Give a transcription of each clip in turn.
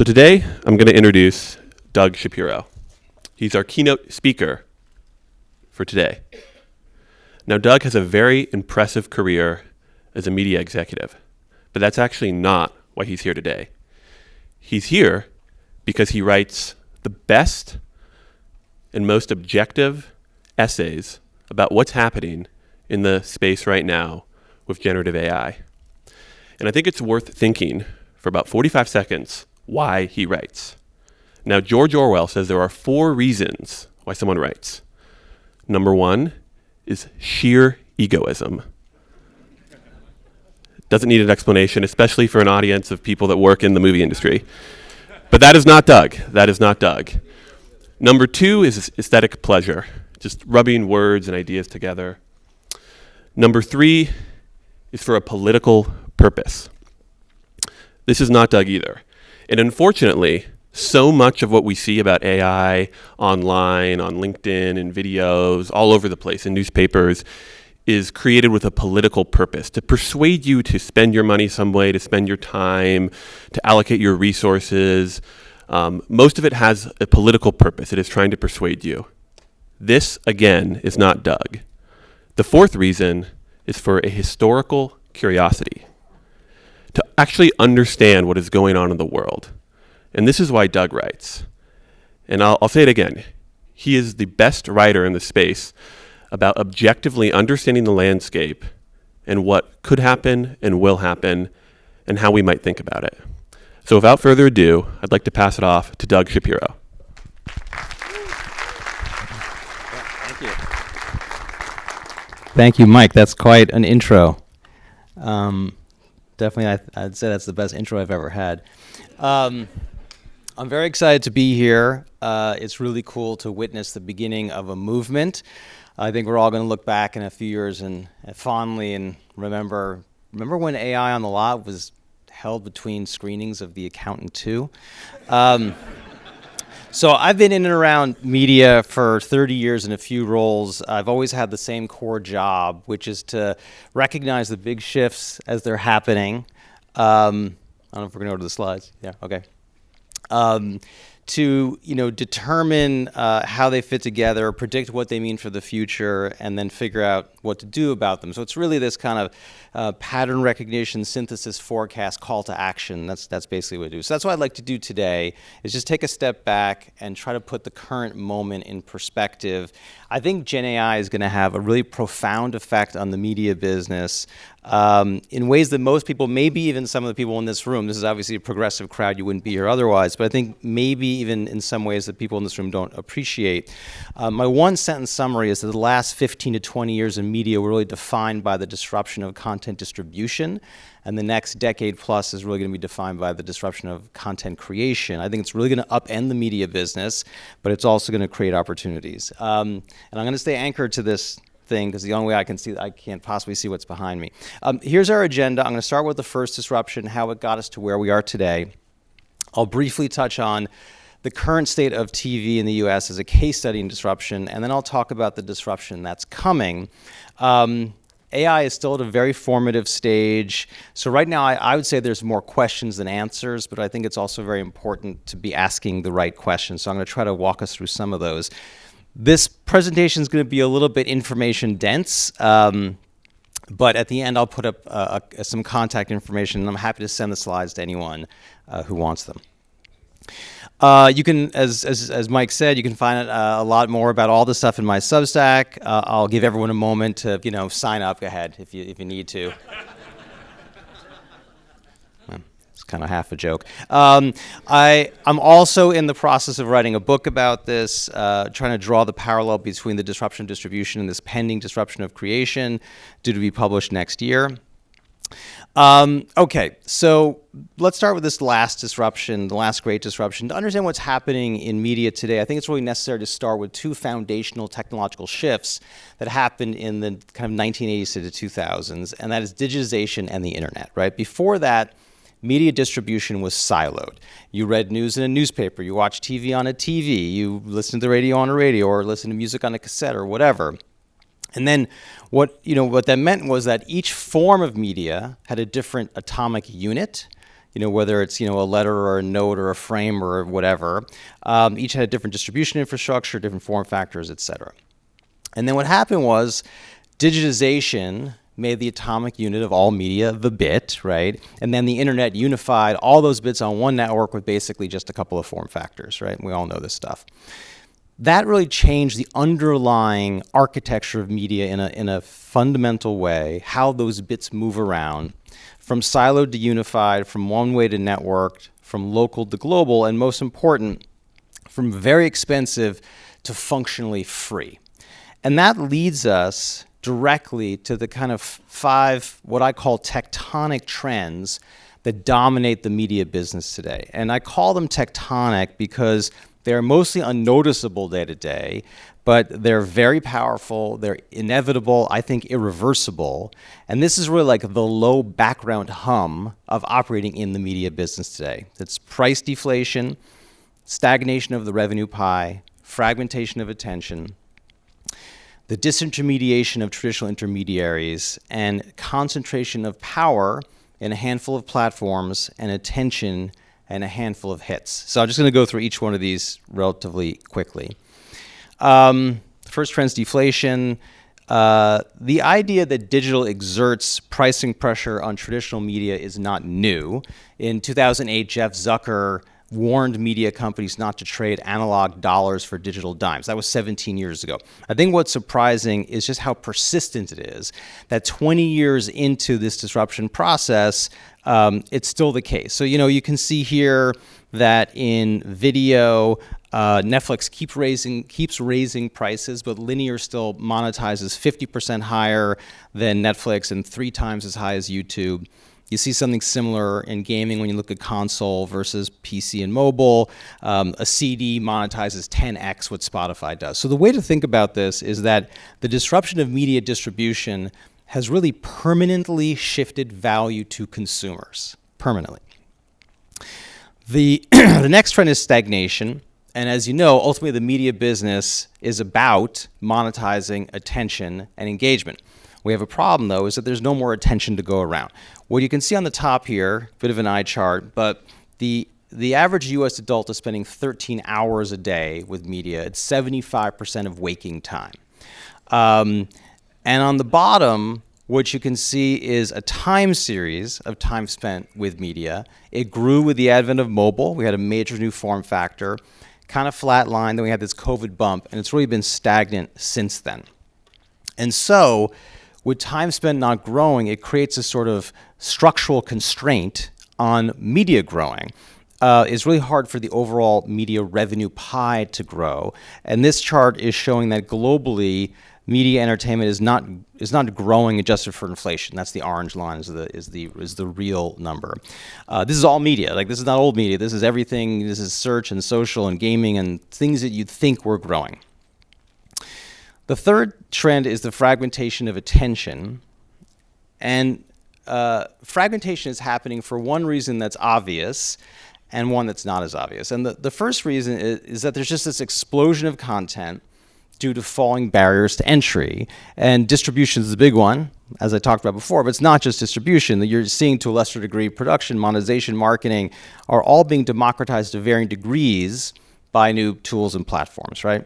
So today, I'm going to introduce Doug Shapiro. He's our keynote speaker for today. Now, Doug has a very impressive career as a media executive, but that's actually not why he's here today. He's here because he writes the best and most objective essays about what's happening in the space right now with generative AI. And I think it's worth thinking for about 45 seconds why he writes. Now, George Orwell says there are 4 reasons why someone writes. Number 1 is sheer egoism. Doesn't need an explanation, especially for an audience of people that work in the movie industry. But that is not Doug. That is not Doug. Number 2 is aesthetic pleasure, just rubbing words and ideas together. Number 3 is for a political purpose. This is not Doug either. And unfortunately, so much of what we see about AI online, on LinkedIn, in videos, all over the place, in newspapers, is created with a political purpose, to persuade you to spend your money some way, to spend your time, to allocate your resources. Most of it has a political purpose. It is trying to persuade you. This, again, is not Doug. The 4th reason is for a historical curiosity, to actually understand what is going on in the world. And this is why Doug writes. And I'll say it again. He is the best writer in the space about objectively understanding the landscape and what could happen and will happen and how we might think about it. So without further ado, I'd like to pass it off to Doug Shapiro. Thank you. Thank you, Mike. That's quite an intro. Definitely, I'd say that's the best intro I've ever had. I'm very excited to be here. It's really cool to witness the beginning of a movement. I think we're all going to look back in a few years and fondly and remember when AI on the lot was held between screenings of The Accountant 2. So I've been in and around media for 30 years in a few roles. I've always had the same core job, which is to recognize the big shifts as they're happening. I don't know if we're going to go to the slides. Yeah, okay. To determine how they fit together, predict what they mean for the future, and then figure out what to do about them. So it's really this kind of pattern recognition, synthesis, forecast, call to action. That's basically what I do. So that's what I'd like to do today, is just take a step back and try to put the current moment in perspective. I think GenAI is going to have a really profound effect on the media business in ways that most people, maybe even some of the people in this room, this is obviously a progressive crowd, you wouldn't be here otherwise, but I think maybe even in some ways that people in this room don't appreciate. My one sentence summary is that the last 15 to 20 years in media were really defined by the disruption of content distribution, and the next decade plus is really going to be defined by the disruption of content creation. I think it's really going to upend the media business, but it's also going to create opportunities. And I'm going to stay anchored to this thing because the only way I can't possibly see what's behind me. Here's our agenda. I'm going to start with the first disruption, how it got us to where we are today. I'll briefly touch on the current state of TV in the US as a case study in disruption, and then I'll talk about the disruption that's coming. AI is still at a very formative stage. So right now, I would say there's more questions than answers, but I think it's also very important to be asking the right questions. So I'm going to try to walk us through some of those. This presentation is going to be a little bit information dense, but at the end, I'll put up some contact information, and I'm happy to send the slides to anyone who wants them. You can, as Mike said, you can find a lot more about all this stuff in my Substack. I'll give everyone a moment to, sign up. Go ahead if you need to. It's kind of half a joke. I'm also in the process of writing a book about this, trying to draw the parallel between the disruption of distribution and this pending disruption of creation, due to be published next year. Okay, so let's start with this last disruption, the last great disruption. To understand what's happening in media today, I think it's really necessary to start with 2 foundational technological shifts that happened in the kind of 1980s to the 2000s, and that is digitization and the internet, right? Before that, media distribution was siloed. You read news in a newspaper, you watched TV on a TV, you listened to the radio on a radio, or listened to music on a cassette or whatever. And then what that meant was that each form of media had a different atomic unit. whether it's, a letter or a note or a frame or whatever. Each had a different distribution infrastructure, different form factors, et cetera. And then what happened was digitization made the atomic unit of all media the bit, right? And then the internet unified all those bits on one network with basically just a couple of form factors, right? We all know this stuff. That really changed the underlying architecture of media in a fundamental way, how those bits move around, from siloed to unified, from one way to networked, from local to global, and most important, from very expensive to functionally free. And that leads us directly to the kind of 5, what I call tectonic trends that dominate the media business today. And I call them tectonic because they're mostly unnoticeable day to day, but they're very powerful, they're inevitable, I think irreversible. And this is really like the low background hum of operating in the media business today. It's price deflation, stagnation of the revenue pie, fragmentation of attention, the disintermediation of traditional intermediaries, and concentration of power in a handful of platforms and attention and a handful of hits. So I'm just going to go through each one of these relatively quickly. First trend's deflation. The idea that digital exerts pricing pressure on traditional media is not new. In 2008, Jeff Zucker warned media companies not to trade analog dollars for digital dimes. That was 17 years ago. I think what's surprising is just how persistent it is, that 20 years into this disruption process, it's still the case. So, you can see here that in video, Netflix keeps raising prices, but linear still monetizes 50% higher than Netflix and 3 times as high as YouTube. You see something similar in gaming when you look at console versus PC and mobile. A CD monetizes 10x what Spotify does. So the way to think about this is that the disruption of media distribution has really permanently shifted value to consumers, permanently. The next trend is stagnation. And as you know, ultimately the media business is about monetizing attention and engagement. We have a problem, though, is that there's no more attention to go around. What you can see on the top here, bit of an eye chart, but the average U.S. adult is spending 13 hours a day with media. It's 75% of waking time. And on the bottom, what you can see is a time series of time spent with media. It grew with the advent of mobile. We had a major new form factor, kind of flatlined. Then we had this COVID bump, and it's really been stagnant since then. And so, with time spent not growing, it creates a sort of structural constraint on media growing. It's really hard for the overall media revenue pie to grow. And this chart is showing that globally, media entertainment is not growing adjusted for inflation. That's the orange line is the real number. This is all media. Like, this is not old media. This is everything. This is search and social and gaming and things that you'd think were growing. The third trend is the fragmentation of attention. And fragmentation is happening for one reason that's obvious and one that's not as obvious. And the first reason is that there's just this explosion of content due to falling barriers to entry. And distribution is the big one, as I talked about before, but it's not just distribution. You're seeing, to a lesser degree, production, monetization, marketing are all being democratized to varying degrees by new tools and platforms, right?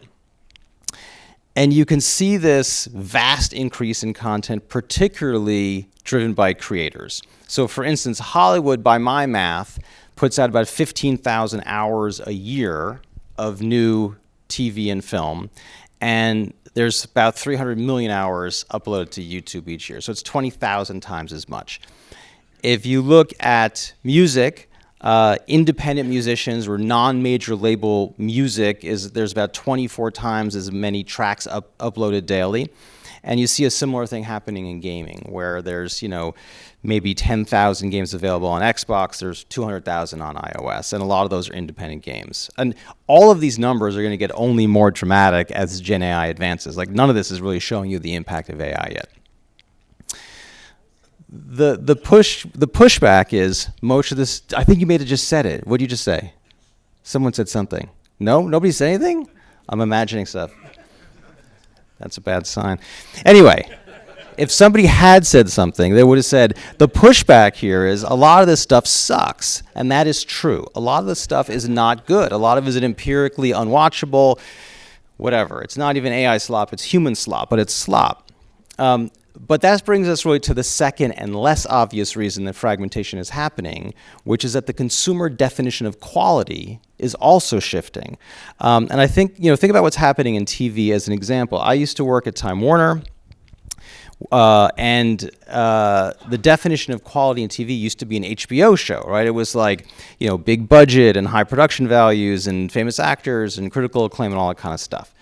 And you can see this vast increase in content, particularly driven by creators. So for instance, Hollywood, by my math, puts out about 15,000 hours a year of new TV and film. And there's about 300 million hours uploaded to YouTube each year. So it's 20,000 times as much. If you look at music, independent musicians or non-major label music, there's about 24 times as many tracks uploaded daily. And you see a similar thing happening in gaming, where there's, maybe 10,000 games available on Xbox, there's 200,000 on iOS, and a lot of those are independent games. And all of these numbers are going to get only more dramatic as GenAI advances. Like, none of this is really showing you the impact of AI yet. The pushback is most of this. I think you may have just said it. What did you just say? Someone said something. No, nobody said anything. I'm imagining stuff. That's a bad sign. Anyway, if somebody had said something, they would have said, the pushback here is a lot of this stuff sucks. And that is true. A lot of this stuff is not good. A lot of it is empirically unwatchable, whatever. It's not even AI slop, it's human slop, but it's slop. But that brings us really to the second and less obvious reason that fragmentation is happening, which is that the consumer definition of quality is also shifting. And I think, think about what's happening in TV as an example. I used to work at Time Warner, and the definition of quality in TV used to be an HBO show, right? It was like, big budget and high production values and famous actors and critical acclaim and all that kind of stuff.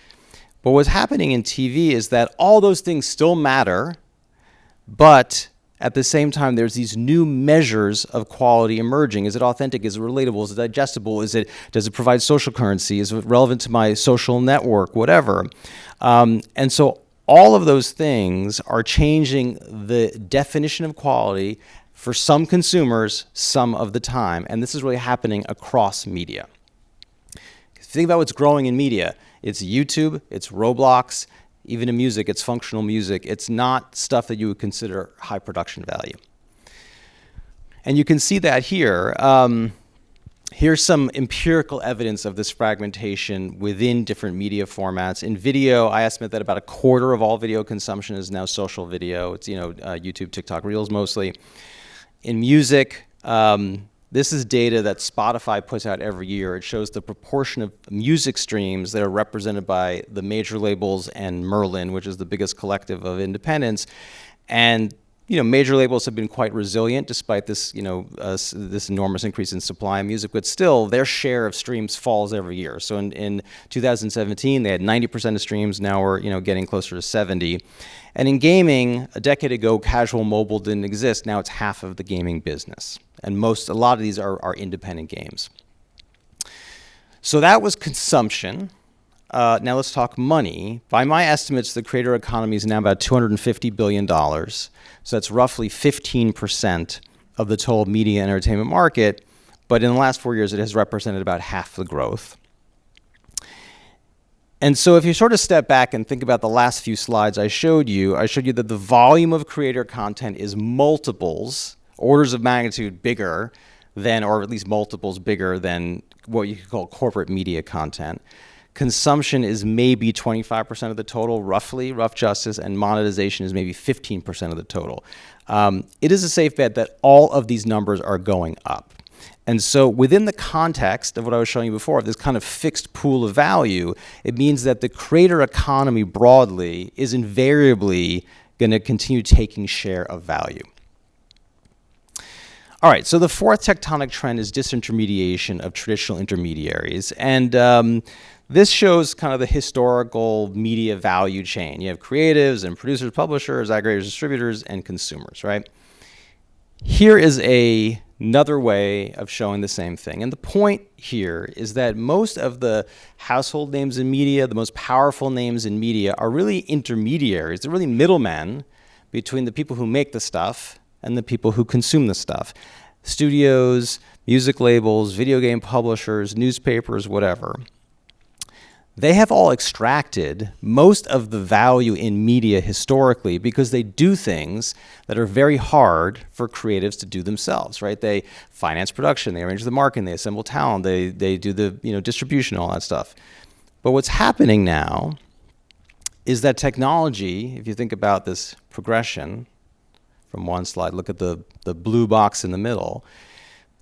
But what's happening in TV is that all those things still matter, but at the same time, there's these new measures of quality emerging. Is it authentic? Is it relatable? Is it digestible? Does it provide social currency? Is it relevant to my social network? Whatever. And so all of those things are changing the definition of quality for some consumers some of the time. And this is really happening across media. Think about what's growing in media. It's YouTube, it's Roblox, even in music, it's functional music. It's not stuff that you would consider high production value. And you can see that here. Here's some empirical evidence of this fragmentation within different media formats. In video, I estimate that about a quarter of all video consumption is now social video. It's YouTube, TikTok, Reels mostly. In music, this is data that Spotify puts out every year. It shows the proportion of music streams that are represented by the major labels and Merlin, which is the biggest collective of independents. And major labels have been quite resilient despite this, this enormous increase in supply of music, but still their share of streams falls every year. So in 2017, they had 90% of streams. Now we're, getting closer to 70. And in gaming, a decade ago, casual mobile didn't exist. Now it's half of the gaming business. And a lot of these are independent games. So that was consumption. Now let's talk money. By my estimates, the creator economy is now about $250 billion. So that's roughly 15% of the total media and entertainment market. But in the last 4 years, it has represented about half the growth. And so if you sort of step back and think about the last few slides I showed you that the volume of creator content is multiples, orders of magnitude bigger than, or at least multiples bigger than what you could call corporate media content. Consumption is maybe 25% of the total, roughly, rough justice, and monetization is maybe 15% of the total. It is a safe bet that all of these numbers are going up. And so within the context of what I was showing you before, this kind of fixed pool of value, it means that the creator economy broadly is invariably going to continue taking share of value. All right, so the fourth tectonic trend is disintermediation of traditional intermediaries. And this shows kind of the historical media value chain. You have creatives and producers, publishers, aggregators, distributors, and consumers, right? Here is another way of showing the same thing. And the point here is that most of the household names in media, the most powerful names in media, are really intermediaries. They're really middlemen between the people who make the stuff and the people who consume the stuff. Studios, music labels, video game publishers, newspapers, whatever. They have all extracted most of the value in media historically because they do things that are very hard for creatives to do themselves, right? They finance production, they arrange the marketing, they assemble talent, they do the distribution, all that stuff. But what's happening now is that technology, if you think about this progression from one slide, look at the blue box in the middle,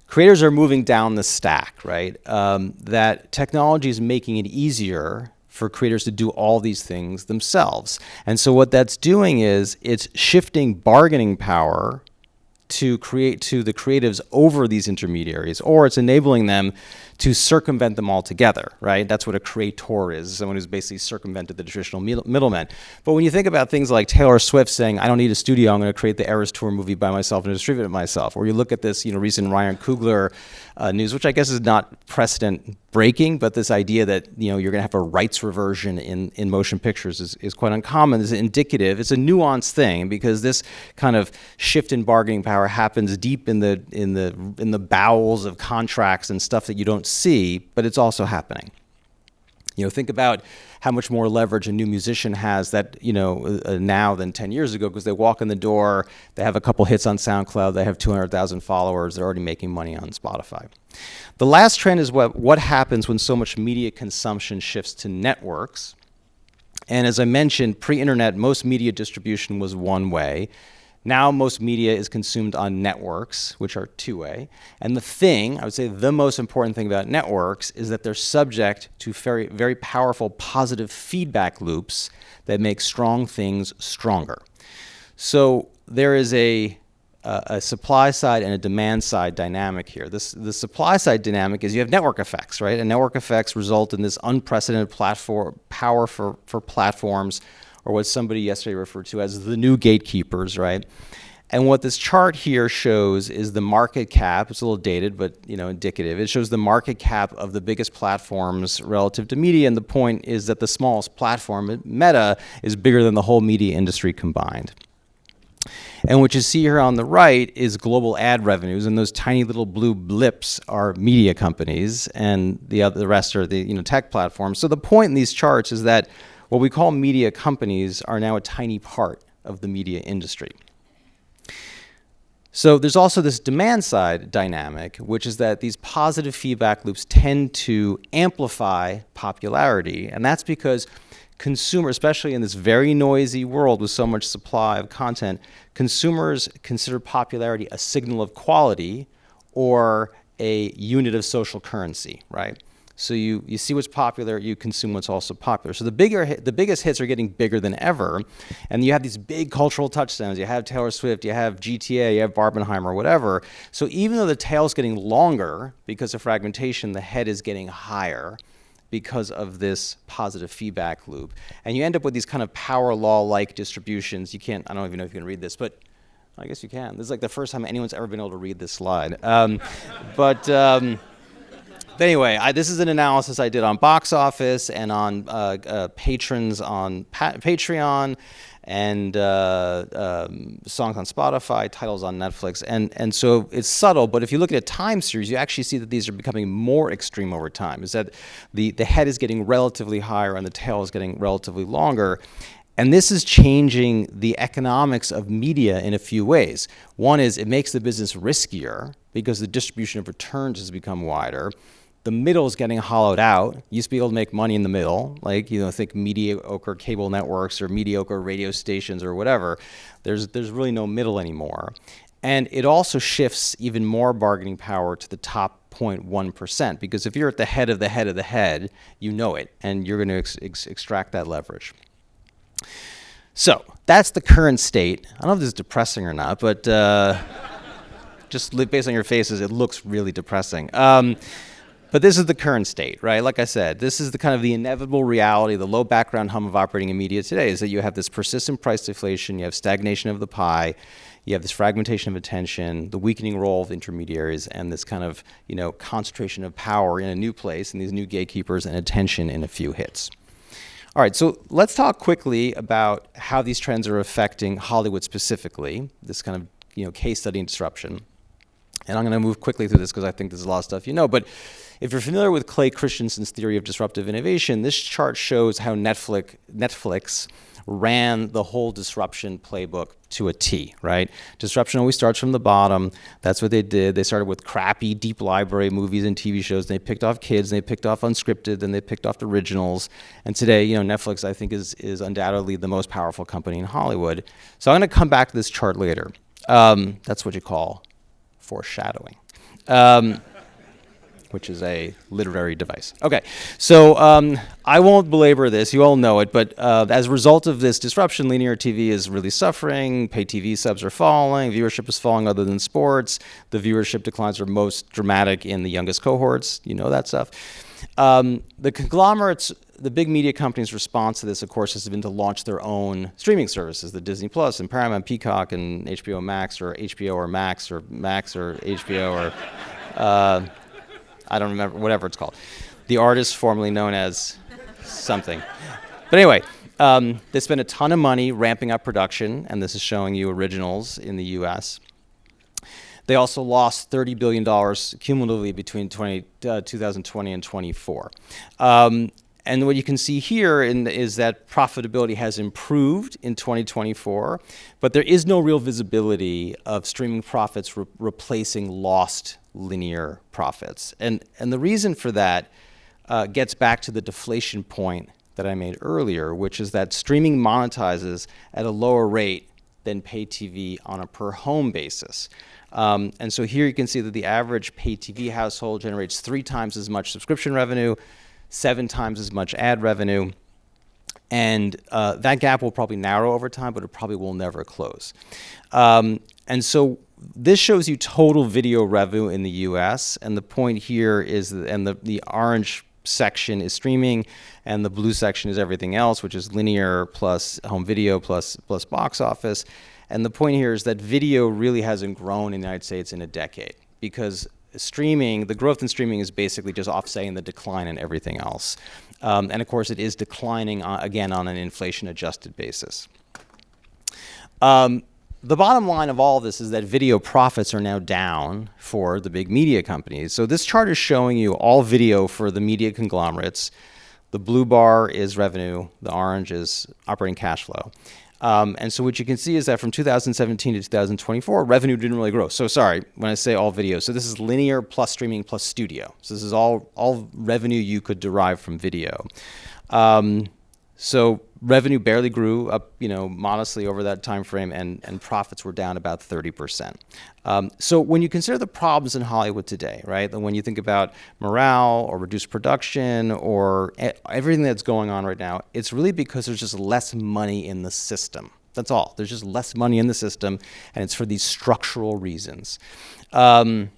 creators are moving down the stack, right? That technology is making it easier for creators to do all these things themselves. And so what that's doing is it's shifting bargaining power to the creatives over these intermediaries, or it's enabling them to circumvent them altogether, right? That's what a creator is, someone who's basically circumvented the traditional middlemen. But when you think about things like Taylor Swift saying, I don't need a studio, I'm going to create the Eras Tour movie by myself and distribute it myself, or you look at this recent Ryan Coogler news, which I guess is not precedent breaking, but this idea that you're going to have a rights reversion in motion pictures is quite uncommon. It's indicative. It's a nuanced thing because this kind of shift in bargaining power happens deep in the bowels of contracts and stuff that you don't see, but it's also happening. Think about how much more leverage a new musician has now than 10 years ago, because they walk in the door, they have a couple hits on SoundCloud, they have 200,000 followers, they're already making money on Spotify. The last trend is what happens when so much media consumption shifts to networks. And as I mentioned, pre-internet, most media distribution was one way. Now most media is consumed on networks, which are two-way. And I would say the most important thing about networks is that they're subject to very, very powerful positive feedback loops that make strong things stronger. So there is a supply side and a demand side dynamic here. The supply side dynamic is you have network effects, right? And network effects result in this unprecedented power for platforms, or what somebody yesterday referred to as the new gatekeepers, right? And what this chart here shows is the market cap. It's a little dated, but indicative. It shows the market cap of the biggest platforms relative to media, and the point is that the smallest platform, Meta, is bigger than the whole media industry combined. And what you see here on the right is global ad revenues, and those tiny little blue blips are media companies, and the rest are the tech platforms. So the point in these charts is that what we call media companies are now a tiny part of the media industry. So there's also this demand side dynamic, which is that these positive feedback loops tend to amplify popularity. And that's because consumers, especially in this very noisy world with so much supply of content, consumers consider popularity a signal of quality or a unit of social currency, right? So you see what's popular, you consume what's also popular. So the biggest hits are getting bigger than ever, and you have these big cultural touchdowns. You have Taylor Swift, you have GTA, you have Barbenheimer, whatever. So even though the tail's getting longer because of fragmentation, the head is getting higher because of this positive feedback loop. And you end up with these kind of power law-like distributions. I don't even know if you can read this, but I guess you can. This is like the first time anyone's ever been able to read this slide. But anyway, this is an analysis I did on box office and on patrons on Patreon, and songs on Spotify, titles on Netflix. And so it's subtle, but if you look at a time series, you actually see that these are becoming more extreme over time, is that the head is getting relatively higher and the tail is getting relatively longer. And this is changing the economics of media in a few ways. One is it makes the business riskier because the distribution of returns has become wider. The middle is getting hollowed out. You used to be able to make money in the middle, like think mediocre cable networks or mediocre radio stations or whatever. There's really no middle anymore. And it also shifts even more bargaining power to the top 0.1%, because if you're at the head of the head of the head, you know it, and you're going to extract that leverage. So that's the current state. I don't know if this is depressing or not, but just based on your faces, it looks really depressing. But this is the current state, right? Like I said, this is the kind of the inevitable reality, the low background hum of operating in media today, is that you have this persistent price deflation, you have stagnation of the pie, you have this fragmentation of attention, the weakening role of intermediaries, and this kind of concentration of power in a new place, and these new gatekeepers, and attention in a few hits. All right, so let's talk quickly about how these trends are affecting Hollywood specifically, this kind of case study in disruption. And I'm going to move quickly through this because I think there's a lot of stuff but if you're familiar with Clay Christensen's theory of disruptive innovation, this chart shows how Netflix ran the whole disruption playbook to a T, right? Disruption always starts from the bottom. That's what they did. They started with crappy, deep library movies and TV shows. And they picked off kids, and they picked off unscripted, and they picked off originals. And today, Netflix, I think, is undoubtedly the most powerful company in Hollywood. So I'm going to come back to this chart later. That's what you call foreshadowing. Which is a literary device. Okay, so I won't belabor this. You all know it, but as a result of this disruption, linear TV is really suffering. Pay TV subs are falling. Viewership is falling other than sports. The viewership declines are most dramatic in the youngest cohorts. You know that stuff. The conglomerates, the big media companies' response to this, of course, has been to launch their own streaming services, the Disney Plus and Paramount, Peacock, and HBO Max, or HBO or Max, or Max or HBO, or I don't remember, whatever it's called. The artist formerly known as something. But anyway, they spent a ton of money ramping up production, and this is showing you originals in the US. They also lost $30 billion cumulatively between 2020 and 24. And what you can see here is that profitability has improved in 2024, but there is no real visibility of streaming profits replacing lost linear profits. And the reason for that gets back to the deflation point that I made earlier, which is that streaming monetizes at a lower rate than pay TV on a per home basis. And so here you can see that the average pay TV household generates 3 times as much subscription revenue, 7 times as much ad revenue. And that gap will probably narrow over time, but it probably will never close. And so this shows you total video revenue in the US. And the point here is, the orange section is streaming, and the blue section is everything else, which is linear plus home video plus box office. And the point here is that video really hasn't grown in the United States in a decade, because streaming, the growth in streaming is basically just offsetting the decline in everything else. And of course, it is declining again on an inflation-adjusted basis. The bottom line of all of this is that video profits are now down for the big media companies. So this chart is showing you all video for the media conglomerates. The blue bar is revenue, the orange is operating cash flow. And so what you can see is that from 2017 to 2024, revenue didn't really grow. So sorry, when I say all video, so this is linear plus streaming plus studio. So this is all revenue you could derive from video. So revenue barely grew up, modestly over that time frame, and profits were down about 30%. So when you consider the problems in Hollywood today, right, when you think about morale or reduced production or everything that's going on right now, it's really because there's just less money in the system. That's all. There's just less money in the system, and it's for these structural reasons. Of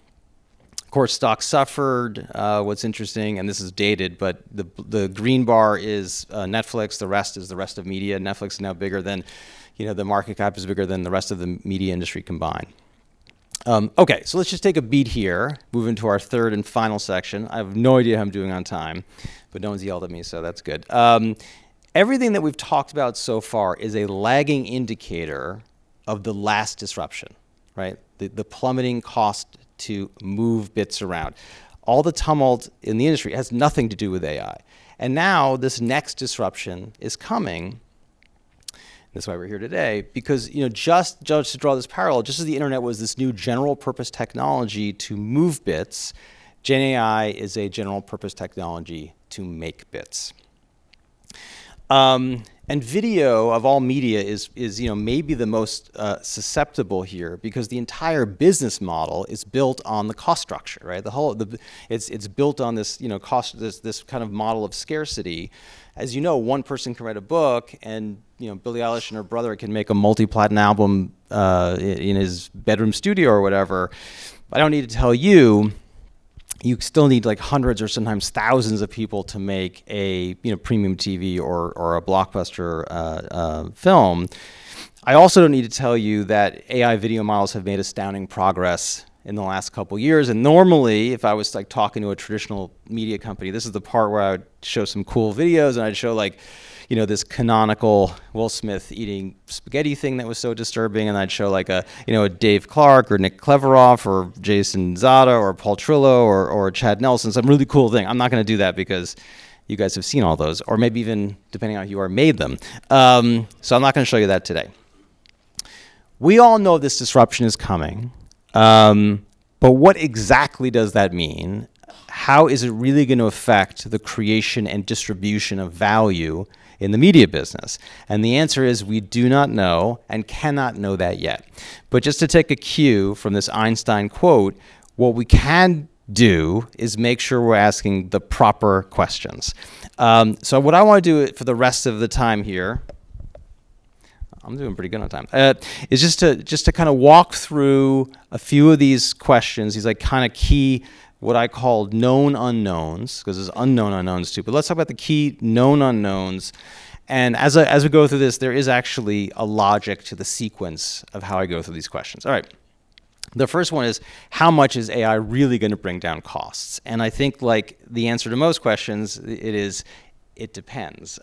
course, stocks suffered. What's interesting, and this is dated, but the green bar is Netflix. The rest is the rest of media. Netflix is now bigger than, the market cap is bigger than the rest of the media industry combined. Okay, so let's just take a beat here, move into our third and final section. I have no idea how I'm doing on time, but no one's yelled at me, so that's good. Everything that we've talked about so far is a lagging indicator of the last disruption, right? The plummeting cost to move bits around. All the tumult in the industry has nothing to do with AI. And now this next disruption is coming. That's why we're here today, because just to draw this parallel, just as the internet was this new general purpose technology to move bits, GenAI is a general purpose technology to make bits. And video of all media is maybe the most susceptible here, because the entire business model is built on the cost structure, right? It's built on this cost, this kind of model of scarcity. As you know, one person can write a book, and Billie Eilish and her brother can make a multi-platinum album in his bedroom studio or whatever. I don't need to tell you. You still need like hundreds or sometimes thousands of people to make a premium TV or a blockbuster film. I also don't need to tell you that AI video models have made astounding progress in the last couple years. And normally, if I was like talking to a traditional media company, this is the part where I would show some cool videos, and I'd show like this canonical Will Smith eating spaghetti thing that was so disturbing, and I'd show like a Dave Clark or Nick Cleveroff or Jason Zada or Paul Trillo or Chad Nelson, some really cool thing. I'm not going to do that because you guys have seen all those, or maybe even, depending on who you are, made them. So I'm not going to show you that today. We all know this disruption is coming, but what exactly does that mean? How is it really going to affect the creation and distribution of value in the media business? And the answer is we do not know and cannot know that yet. But just to take a cue from this Einstein quote, what we can do is make sure we're asking the proper questions. So what I want to do for the rest of the time here, I'm doing pretty good on time, is just to kind of walk through a few of these questions, these like kind of key, what I call known unknowns, because there's unknown unknowns too. But let's talk about the key known unknowns. And as we go through this, there is actually a logic to the sequence of how I go through these questions. All right. The first one is, how much is AI really going to bring down costs? And I think like the answer to most questions, it is it depends.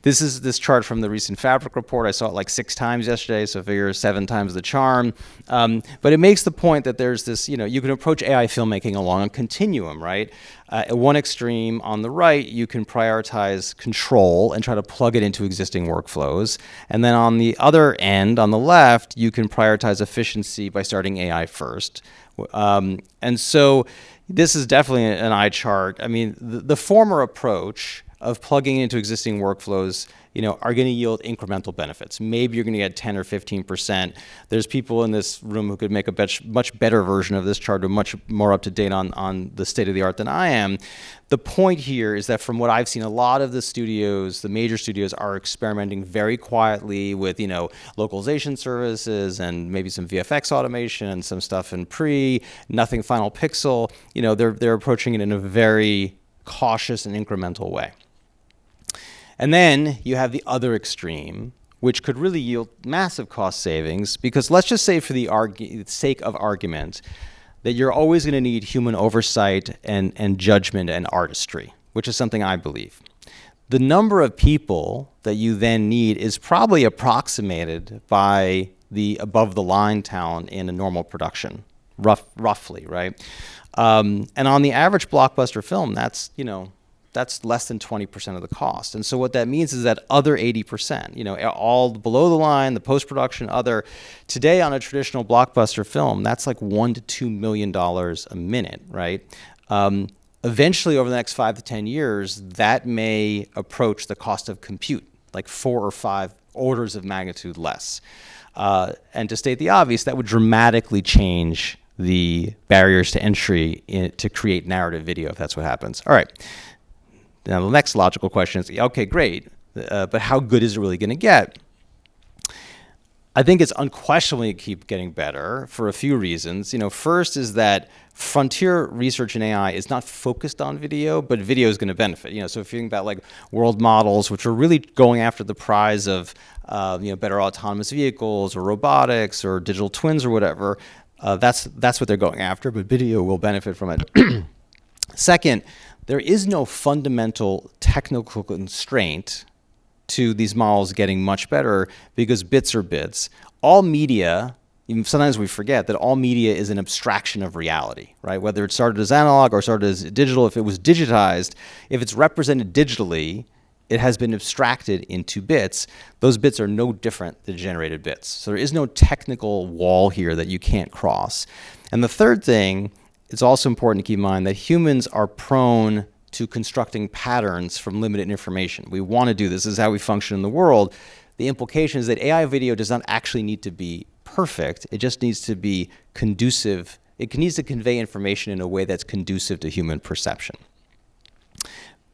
This is this chart from the recent Fabric report. I saw it like 6 times yesterday, so figure 7 times the charm. But it makes the point that there's this, you can approach AI filmmaking along a continuum, right? At one extreme on the right, you can prioritize control and try to plug it into existing workflows. And then on the other end, on the left, you can prioritize efficiency by starting AI first. And so this is definitely an eye chart. I mean, the former approach of plugging into existing workflows, are going to yield incremental benefits. Maybe you're going to get 10 or 15%. There's people in this room who could make a much better version of this chart, or much more up to date on the state of the art than I am. The point here is that from what I've seen, a lot of the studios, the major studios, are experimenting very quietly with, localization services and maybe some VFX automation and some stuff in nothing final pixel. They're approaching it in a very cautious and incremental way. And then you have the other extreme, which could really yield massive cost savings, because let's just say, for the sake of argument, that you're always going to need human oversight and judgment and artistry, which is something I believe. The number of people that you then need is probably approximated by the above-the-line talent in a normal production, roughly, right? And on the average blockbuster film, that's less than 20% of the cost. And so what that means is that other 80%, all below the line, the post-production, today on a traditional blockbuster film, that's like $1 to $2 million a minute, right? Eventually, over the next 5 to 10 years, that may approach the cost of compute, like 4 or 5 orders of magnitude less. And to state the obvious, that would dramatically change the barriers to entry to create narrative video, if that's what happens. All right. Now, the next logical question is, okay, great, but how good is it really going to get? I think it's unquestionably keep getting better for a few reasons. First is that frontier research in AI is not focused on video, but video is going to benefit. So if you think about like world models, which are really going after the prize of better autonomous vehicles or robotics or digital twins or whatever, that's what they're going after. But video will benefit from it. Second, there is no fundamental technical constraint to these models getting much better, because bits are bits. All media, sometimes we forget that all media is an abstraction of reality, right? Whether it started as analog or started as digital, if it was digitized, if it's represented digitally, it has been abstracted into bits. Those bits are no different than generated bits. So there is no technical wall here that you can't cross. And the third thing, it's also important to keep in mind that humans are prone to constructing patterns from limited information. We want to do this. This is how we function in the world. The implication is that AI video does not actually need to be perfect. It just needs to be conducive. It needs to convey information in a way that's conducive to human perception.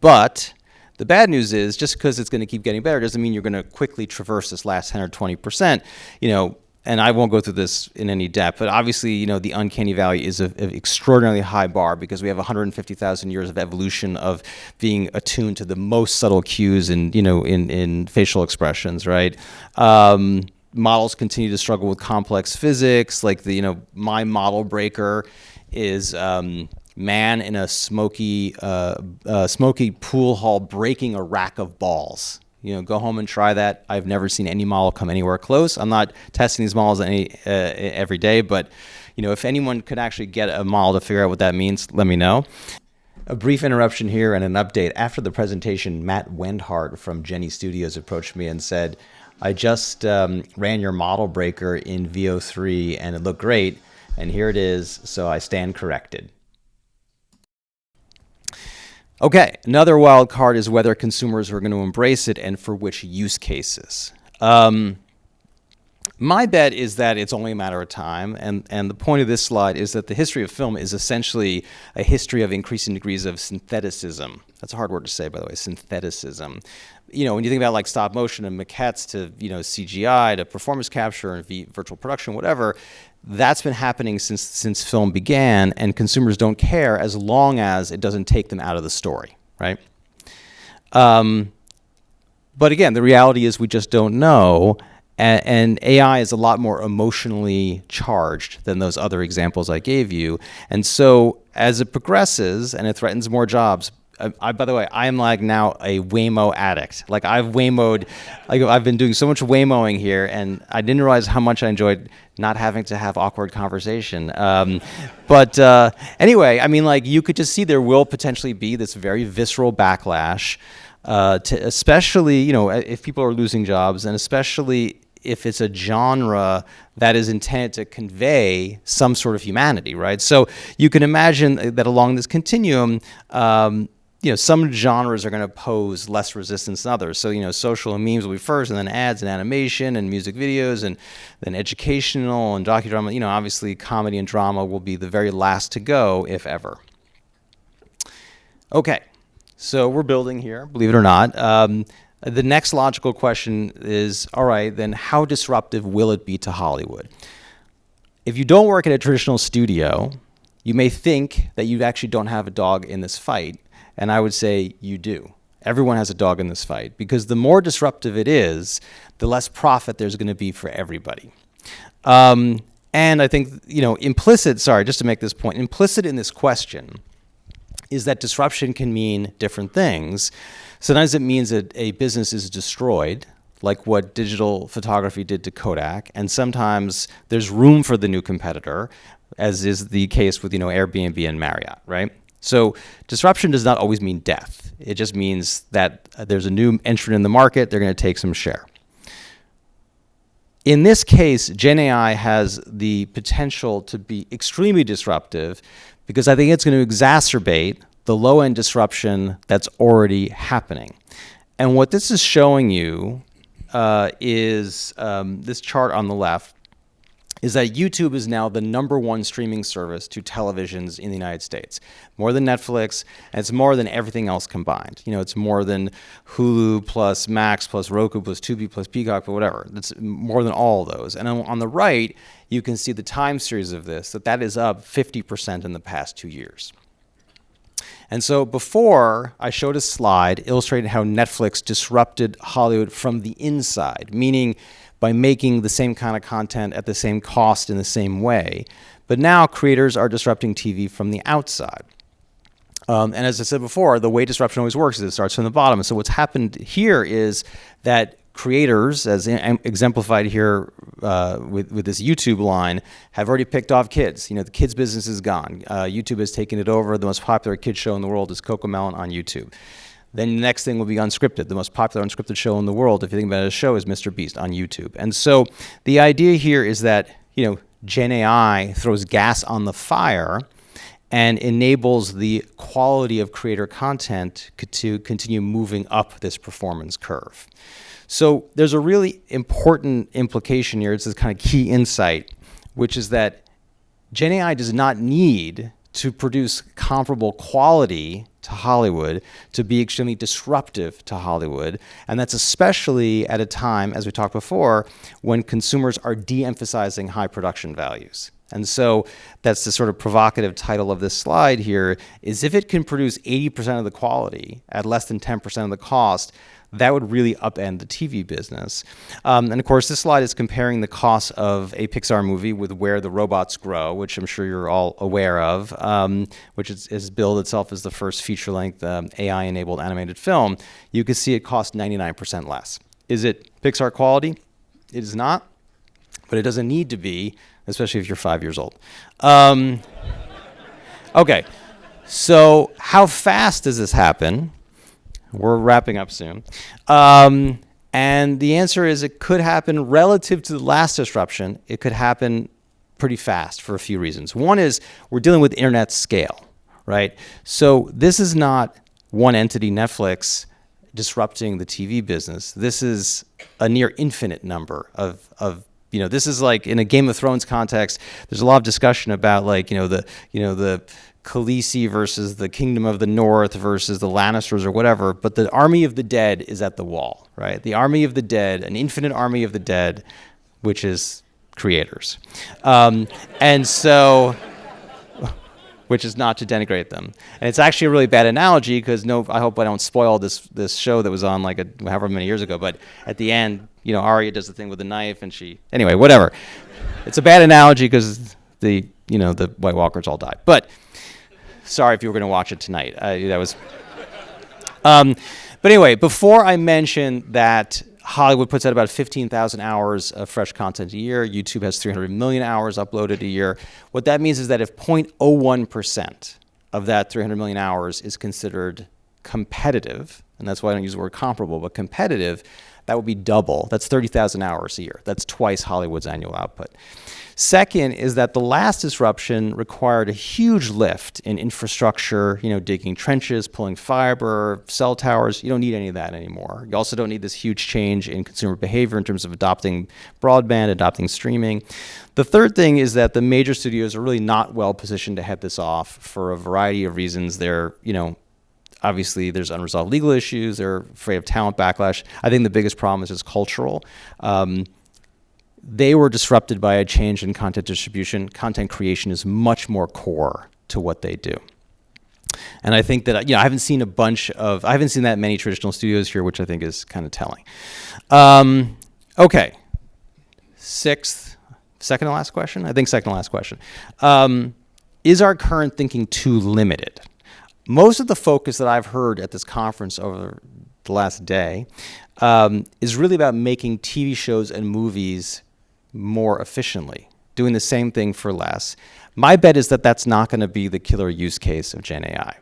But the bad news is, just because it's going to keep getting better doesn't mean you're going to quickly traverse this last 10 or 20%. And I won't go through this in any depth, but obviously, the uncanny valley is an extraordinarily high bar, because we have 150,000 years of evolution of being attuned to the most subtle cues in facial expressions, right? Models continue to struggle with complex physics, like my model breaker is man in a smoky pool hall breaking a rack of balls. Go home and try that. I've never seen any model come anywhere close. I'm not testing these models every day, but if anyone could actually get a model to figure out what that means, let me know. A brief interruption here and an update. After the presentation, Matt Wendhart from Jenny Studios approached me and said, I just ran your model breaker in VO3 and it looked great, and here it is, so I stand corrected. Okay, another wild card is whether consumers are going to embrace it and for which use cases. My bet is that it's only a matter of time, and the point of this slide is that the history of film is essentially a history of increasing degrees of syntheticism. That's a hard word to say, by the way, syntheticism. When you think about like stop motion and maquettes to CGI to performance capture and virtual production, whatever, that's been happening since film began, and consumers don't care as long as it doesn't take them out of the story, right? But again, the reality is we just don't know, and AI is a lot more emotionally charged than those other examples I gave you. And so as it progresses and it threatens more jobs, by the way, I am like now a Waymo addict. Like I've Waymoed, like I've been doing so much Waymoing here, and I didn't realize how much I enjoyed not having to have awkward conversation. But anyway, I mean, like you could just see there will potentially be this very visceral backlash, to especially, you know, if people are losing jobs, and especially if it's a genre that is intended to convey some sort of humanity, right? So you can imagine that along this continuum, you know, some genres are going to pose less resistance than others. So, you know, social and memes will be first, and then ads and animation and music videos, and then educational and docudrama. You know, obviously comedy and drama will be the very last to go, if ever. Okay, so we're building here, believe it or not. The next logical question is, all right, then how disruptive will it be to Hollywood? If you don't work at a traditional studio, you may think that you actually don't have a dog in this fight, and I would say you do. Everyone has a dog in this fight, because the more disruptive it is, the less profit there's going to be for everybody. And I think, you know, just to make this point, implicit in this question is that disruption can mean different things. Sometimes it means that a business is destroyed, like what digital photography did to Kodak, and sometimes there's room for the new competitor, as is the case with, you know, Airbnb and Marriott, right? So disruption does not always mean death. It just means that there's a new entrant in the market, they're going to take some share. In this case, GenAI has the potential to be extremely disruptive, because I think it's going to exacerbate the low-end disruption that's already happening. And what this is showing you is this chart on the left, is that YouTube is now the #1 streaming service to televisions in the United States. More than Netflix, and it's more than everything else combined. You know, it's more than Hulu plus Max plus Roku plus Tubi plus Peacock, but whatever. It's more than all of those. And on the right, you can see the time series of this, that is up 50% in the past 2 years. And so before, I showed a slide illustrating how Netflix disrupted Hollywood from the inside, meaning by making the same kind of content at the same cost in the same way. But now creators are disrupting TV from the outside. And as I said before, the way disruption always works is it starts from the bottom. And so what's happened here is that creators, as exemplified here with this YouTube line, have already picked off kids. You know, the kids business is gone. YouTube has taken it over. The most popular kids show in the world is Cocomelon on YouTube. Then the next thing will be unscripted. The most popular unscripted show in the world, if you think about it as a show, is Mr. Beast on YouTube. And so the idea here is that, you know, GenAI throws gas on the fire and enables the quality of creator content to continue moving up this performance curve. So there's a really important implication here. It's this kind of key insight, which is that GenAI does not need to produce comparable quality to Hollywood to be extremely disruptive to Hollywood. And that's especially at a time, as we talked before, when consumers are de-emphasizing high production values. And so that's the sort of provocative title of this slide here, is if it can produce 80% of the quality at less than 10% of the cost, that would really upend the TV business. And of course, this slide is comparing the cost of a Pixar movie with Where the Robots Grow, which I'm sure you're all aware of, which is billed itself as the first feature-length AI-enabled animated film. You can see it costs 99% less. Is it Pixar quality? It is not, but it doesn't need to be, especially if you're 5 years old. Okay, so how fast does this happen? We're wrapping up soon. And the answer is it could happen relative to the last disruption. It could happen pretty fast for a few reasons. One is we're dealing with internet scale, right? So this is not one entity, Netflix, disrupting the TV business. This is a near infinite number of you know, this is like in a Game of Thrones context, there's a lot of discussion about like, the Khaleesi versus the Kingdom of the North versus the Lannisters or whatever, but the army of the dead is at the wall, right? The army of the dead, an infinite army of the dead, which is creators. And so, which is not to denigrate them. And it's actually a really bad analogy because I hope I don't spoil this show that was on like however many years ago, but at the end, Arya does the thing with the knife and anyway, whatever. It's a bad analogy because the White Walkers all died. But sorry if you were going to watch it tonight. But anyway, before I mention that Hollywood puts out about 15,000 hours of fresh content a year, YouTube has 300 million hours uploaded a year. What that means is that if 0.01% of that 300 million hours is considered competitive, and that's why I don't use the word comparable, but competitive, that would be double. That's 30,000 hours a year. That's twice Hollywood's annual output. Second is that the last disruption required a huge lift in infrastructure, digging trenches, pulling fiber, cell towers. You don't need any of that anymore. You also don't need this huge change in consumer behavior in terms of adopting broadband, adopting streaming. The third thing is that the major studios are really not well positioned to head this off for a variety of reasons. They're, obviously there's unresolved legal issues. They're afraid of talent backlash. I think the biggest problem is just cultural. They were disrupted by a change in content distribution. Content creation is much more core to what they do. And I think that, I haven't seen that many traditional studios here, which I think is kind of telling. Okay. Second to last question? I think second to last question. Is our current thinking too limited? Most of the focus that I've heard at this conference over the last day is really about making TV shows and movies more efficiently, doing the same thing for less. My bet is that that's not going to be the killer use case of GenAI.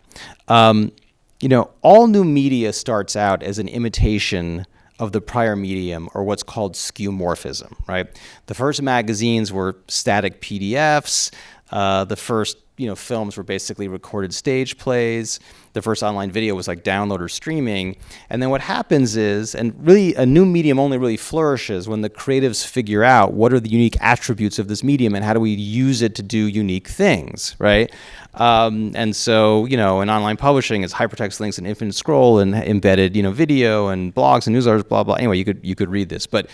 All new media starts out as an imitation of the prior medium, or what's called skeuomorphism, right? The first magazines were static PDFs. The first films were basically recorded stage plays. The first online video was like download or streaming. And then what happens is, and really a new medium only really flourishes when the creatives figure out what are the unique attributes of this medium and how do we use it to do unique things, right? And so, in online publishing, it's hypertext links and infinite scroll and embedded, video and blogs and newsletters, blah, blah. Anyway, you could read this. But,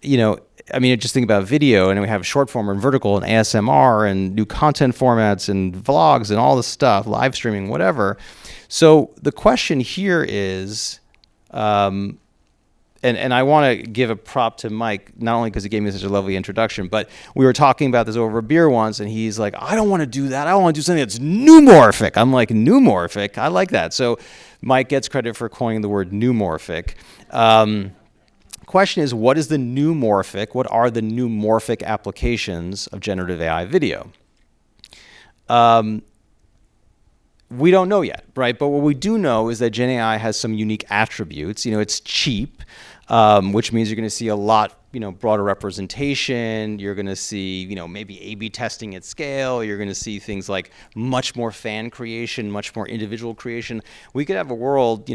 just think about video, and we have short form and vertical and ASMR and new content formats and vlogs and all this stuff, live streaming, whatever. So the question here is, and I want to give a prop to Mike, not only because he gave me such a lovely introduction, but we were talking about this over a beer once, and he's like, I don't want to do that. I want to do something that's noomorphic. I'm like, noomorphic? I like that. So Mike gets credit for coining the word noomorphic. Question is, what is the noomorphic? What are the noomorphic applications of generative AI video? We don't know yet, right? But what we do know is that GenAI has some unique attributes. It's cheap, which means you're going to see a lot, broader representation. You're going to see, maybe A/B testing at scale. You're going to see things like much more fan creation, much more individual creation. We could have a world,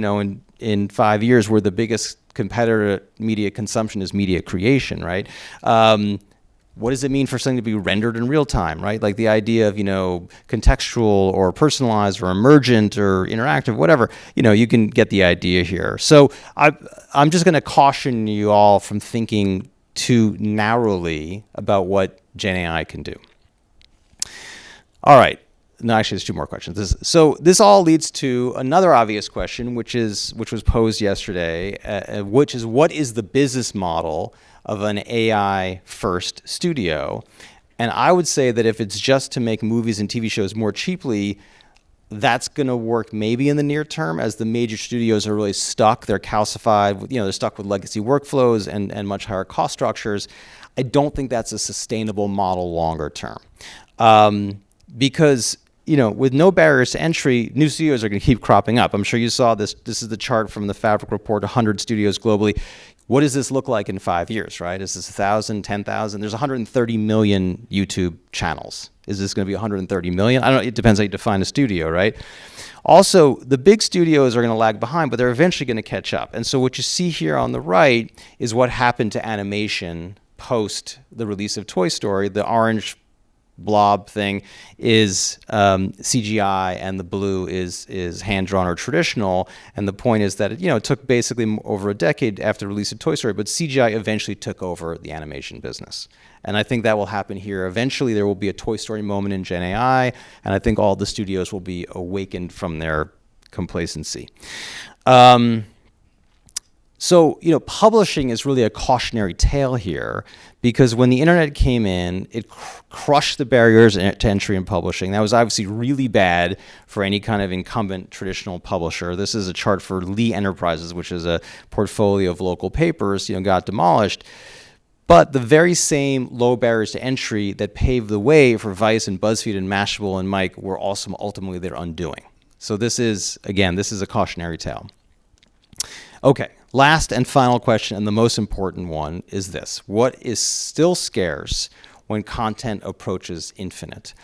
in 5 years where the biggest competitor to media consumption is media creation, right? What does it mean for something to be rendered in real time, right? Like the idea of, contextual or personalized or emergent or interactive, whatever, you can get the idea here. So I'm just going to caution you all from thinking too narrowly about what GenAI can do. All right. No, actually, there's two more questions. This all leads to another obvious question, which was posed yesterday, which is, what is the business model of an AI-first studio? And I would say that if it's just to make movies and TV shows more cheaply, that's going to work maybe in the near term, as the major studios are really stuck. They're calcified. They're stuck with legacy workflows and much higher cost structures. I don't think that's a sustainable model longer term, because with no barriers to entry, new studios are going to keep cropping up. I'm sure you saw this. This is the chart from the Fabric Report, 100 studios globally. What does this look like in 5 years, right? Is this 1,000, 10,000? There's 130 million YouTube channels. Is this going to be 130 million? I don't know. It depends how you define a studio, right? Also, the big studios are going to lag behind, but they're eventually going to catch up. And so what you see here on the right is what happened to animation post the release of Toy Story. The orange blob thing is CGI, and the blue is hand-drawn or traditional. And the point is that it took basically over a decade after the release of Toy Story, but CGI eventually took over the animation business. And I think that will happen here. Eventually there will be a Toy Story moment in GenAI, and I think all the studios will be awakened from their complacency. So, publishing is really a cautionary tale here, because when the internet came in, it crushed the barriers to entry in publishing. That was obviously really bad for any kind of incumbent traditional publisher. This is a chart for Lee Enterprises, which is a portfolio of local papers, got demolished. But the very same low barriers to entry that paved the way for Vice and BuzzFeed and Mashable and Mike were also ultimately their undoing. So this is a cautionary tale. Okay, last and final question, and the most important one, is this. What is still scarce when content approaches infinite?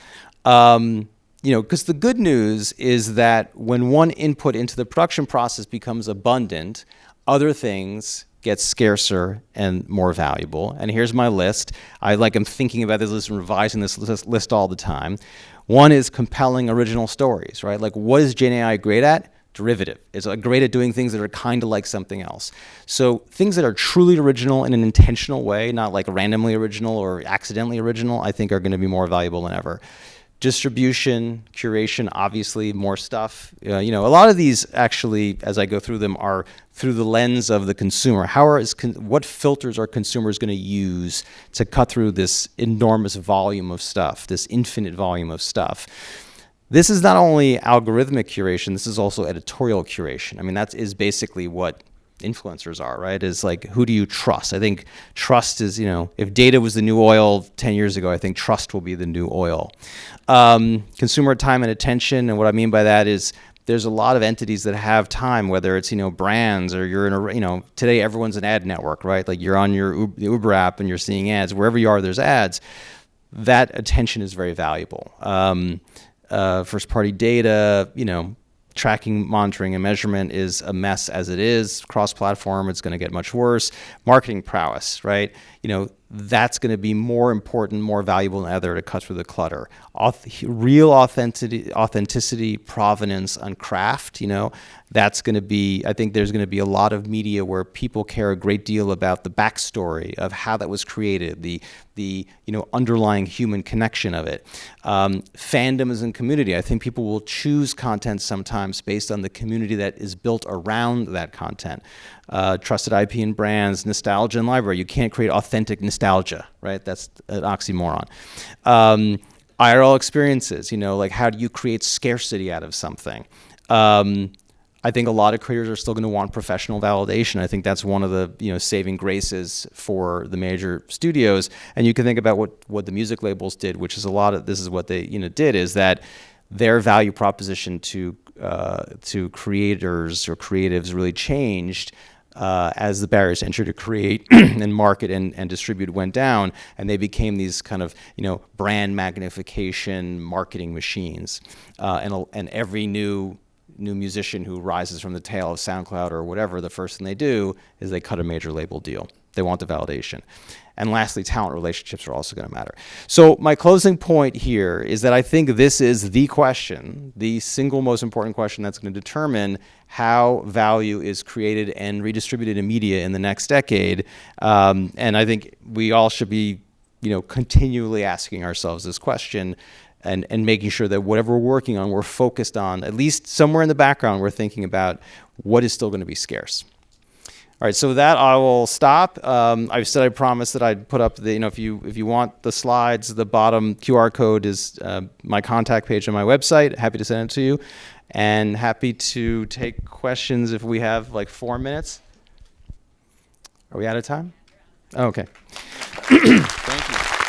Because the good news is that when one input into the production process becomes abundant, other things get scarcer and more valuable. And here's my list. I'm thinking about this list and revising this list all the time. One is compelling original stories, right? Like, what is GenAI great at? Derivative. It's great at doing things that are kind of like something else. So things that are truly original in an intentional way, not like randomly original or accidentally original, I think are going to be more valuable than ever. Distribution, curation, obviously more stuff. A lot of these actually, as I go through them, are through the lens of the consumer. What filters are consumers going to use to cut through this enormous volume of stuff, this infinite volume of stuff? This is not only algorithmic curation, this is also editorial curation. I mean, that is basically what influencers are, right? Is like, who do you trust? I think trust is, if data was the new oil 10 years ago, I think trust will be the new oil. Consumer time and attention, and what I mean by that is there's a lot of entities that have time, whether it's, brands, or you're in today everyone's an ad network, right? Like, you're on your Uber app and you're seeing ads. Wherever you are, there's ads. That attention is very valuable. First party data, tracking, monitoring, and measurement is a mess as it is. Cross-platform, it's going to get much worse. Marketing prowess, right? That's going to be more important, more valuable than ever to cut through the clutter. Real authenticity, provenance, and craft, that's going to be, I think there's going to be a lot of media where people care a great deal about the backstory of how that was created, the underlying human connection of it. Fandoms and community. I think people will choose content sometimes based on the community that is built around that content. Trusted IP and brands, nostalgia and library. You can't create authentic nostalgia, right? That's an oxymoron. IRL experiences, like, how do you create scarcity out of something? I think a lot of creators are still going to want professional validation. I think that's one of the saving graces for the major studios. And you can think about what the music labels did, which is this is what they did, is that their value proposition to creators or creatives really changed as the barriers to entry to create and market and distribute went down, and they became these kind of brand magnification marketing machines. And every new musician who rises from the tail of SoundCloud or whatever, the first thing they do is they cut a major label deal. They want the validation. And lastly, talent relationships are also going to matter. So my closing point here is that I think this is the question, the single most important question that's going to determine how value is created and redistributed in media in the next decade. And I think we all should be, continually asking ourselves this question, and making sure that whatever we're working on, we're focused on, at least somewhere in the background, we're thinking about what is still going to be scarce. All right, so with that, I will stop. I said I promised that I'd put up the, if you want the slides, the bottom QR code is my contact page on my website. Happy to send it to you, and happy to take questions if we have like 4 minutes. Are we out of time? Oh, okay. Thank you.